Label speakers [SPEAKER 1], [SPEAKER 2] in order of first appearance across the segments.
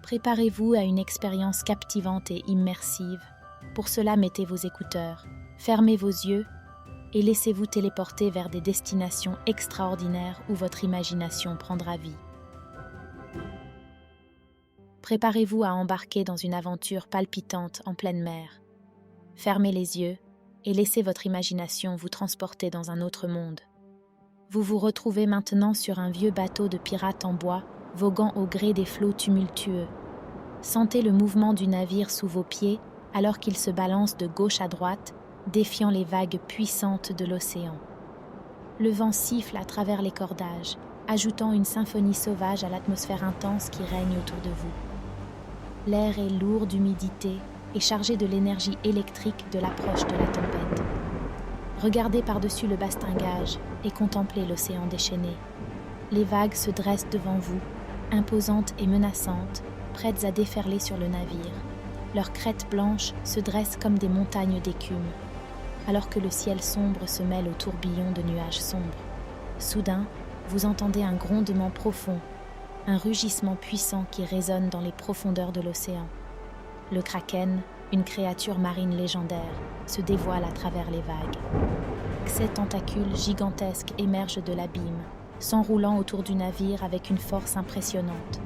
[SPEAKER 1] Préparez-vous à une expérience captivante et immersive. Pour cela, mettez vos écouteurs, fermez vos yeux et laissez-vous téléporter vers des destinations extraordinaires où votre imagination prendra vie. Préparez-vous à embarquer dans une aventure palpitante en pleine mer. Fermez les yeux et laissez votre imagination vous transporter dans un autre monde. Vous vous retrouvez maintenant sur un vieux bateau de pirates en bois, voguant au gré des flots tumultueux. Sentez le mouvement du navire sous vos pieds alors qu'il se balance de gauche à droite, défiant les vagues puissantes de l'océan. Le vent siffle à travers les cordages, ajoutant une symphonie sauvage à l'atmosphère intense qui règne autour de vous. L'air est lourd d'humidité et chargé de l'énergie électrique de l'approche de la tempête. Regardez par-dessus le bastingage et contemplez l'océan déchaîné. Les vagues se dressent devant vous, imposantes et menaçantes, prêtes à déferler sur le navire. Leurs crêtes blanches se dressent comme des montagnes d'écume, alors que le ciel sombre se mêle au tourbillon de nuages sombres. Soudain, vous entendez un grondement profond, un rugissement puissant qui résonne dans les profondeurs de l'océan. Le kraken, une créature marine légendaire, se dévoile à travers les vagues. Ses tentacules gigantesques émergent de l'abîme, s'enroulant autour du navire avec une force impressionnante.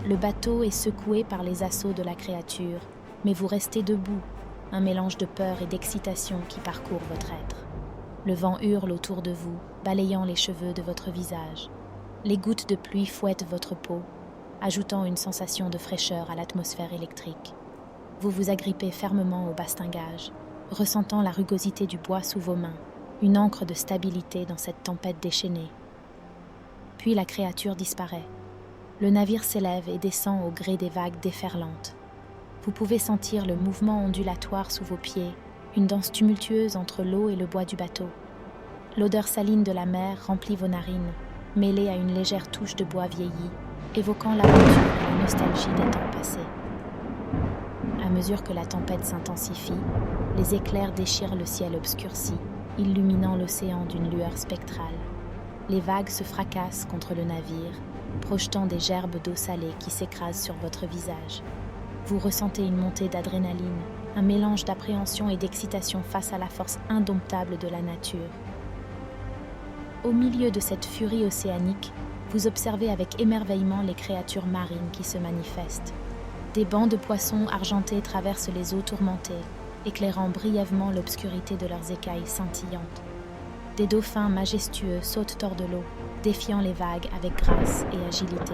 [SPEAKER 1] Le bateau est secoué par les assauts de la créature, mais vous restez debout, un mélange de peur et d'excitation qui parcourt votre être. Le vent hurle autour de vous, balayant les cheveux de votre visage. Les gouttes de pluie fouettent votre peau, ajoutant une sensation de fraîcheur à l'atmosphère électrique. Vous vous agrippez fermement au bastingage, ressentant la rugosité du bois sous vos mains, une ancre de stabilité dans cette tempête déchaînée. Puis la créature disparaît. Le navire s'élève et descend au gré des vagues déferlantes. Vous pouvez sentir le mouvement ondulatoire sous vos pieds, une danse tumultueuse entre l'eau et le bois du bateau. L'odeur saline de la mer remplit vos narines, mêlée à une légère touche de bois vieilli, évoquant l'aventure et la nostalgie des temps passés. À mesure que la tempête s'intensifie, les éclairs déchirent le ciel obscurci, illuminant l'océan d'une lueur spectrale. Les vagues se fracassent contre le navire, projetant des gerbes d'eau salée qui s'écrasent sur votre visage. Vous ressentez une montée d'adrénaline, un mélange d'appréhension et d'excitation face à la force indomptable de la nature. Au milieu de cette furie océanique, vous observez avec émerveillement les créatures marines qui se manifestent. Des bancs de poissons argentés traversent les eaux tourmentées, éclairant brièvement l'obscurité de leurs écailles scintillantes. Des dauphins majestueux sautent hors de l'eau, défiant les vagues avec grâce et agilité.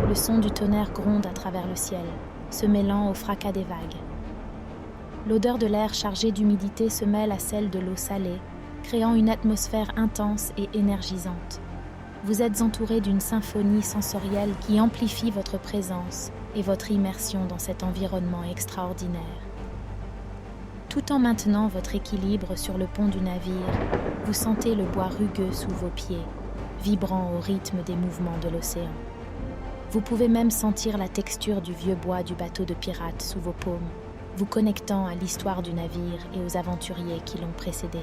[SPEAKER 1] Le son du tonnerre gronde à travers le ciel, se mêlant au fracas des vagues. L'odeur de l'air chargé d'humidité se mêle à celle de l'eau salée, créant une atmosphère intense et énergisante. Vous êtes entouré d'une symphonie sensorielle qui amplifie votre présence et votre immersion dans cet environnement extraordinaire. Tout en maintenant votre équilibre sur le pont du navire, vous sentez le bois rugueux sous vos pieds, vibrant au rythme des mouvements de l'océan. Vous pouvez même sentir la texture du vieux bois du bateau de pirates sous vos paumes, vous connectant à l'histoire du navire et aux aventuriers qui l'ont précédé.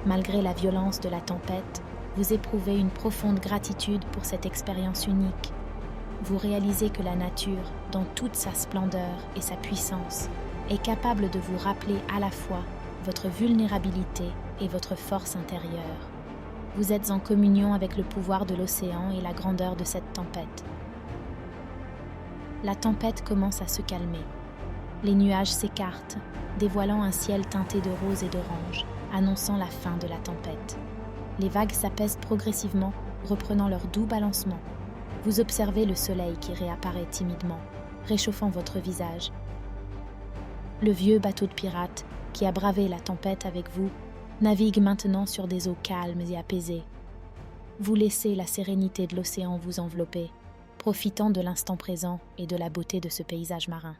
[SPEAKER 1] Malgré la violence de la tempête, vous éprouvez une profonde gratitude pour cette expérience unique. Vous réalisez que la nature, dans toute sa splendeur et sa puissance, est capable de vous rappeler à la fois votre vulnérabilité et votre force intérieure. Vous êtes en communion avec le pouvoir de l'océan et la grandeur de cette tempête. La tempête commence à se calmer. Les nuages s'écartent, dévoilant un ciel teinté de rose et d'orange, annonçant la fin de la tempête. Les vagues s'apaisent progressivement, reprenant leur doux balancement. Vous observez le soleil qui réapparaît timidement, réchauffant votre visage. Le vieux bateau de pirates, qui a bravé la tempête avec vous, navigue maintenant sur des eaux calmes et apaisées. Vous laissez la sérénité de l'océan vous envelopper, profitant de l'instant présent et de la beauté de ce paysage marin.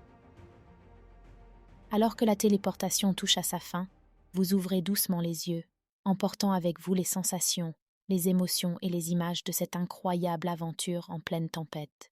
[SPEAKER 1] Alors que la téléportation touche à sa fin, vous ouvrez doucement les yeux, emportant avec vous les sensations, les émotions et les images de cette incroyable aventure en pleine tempête.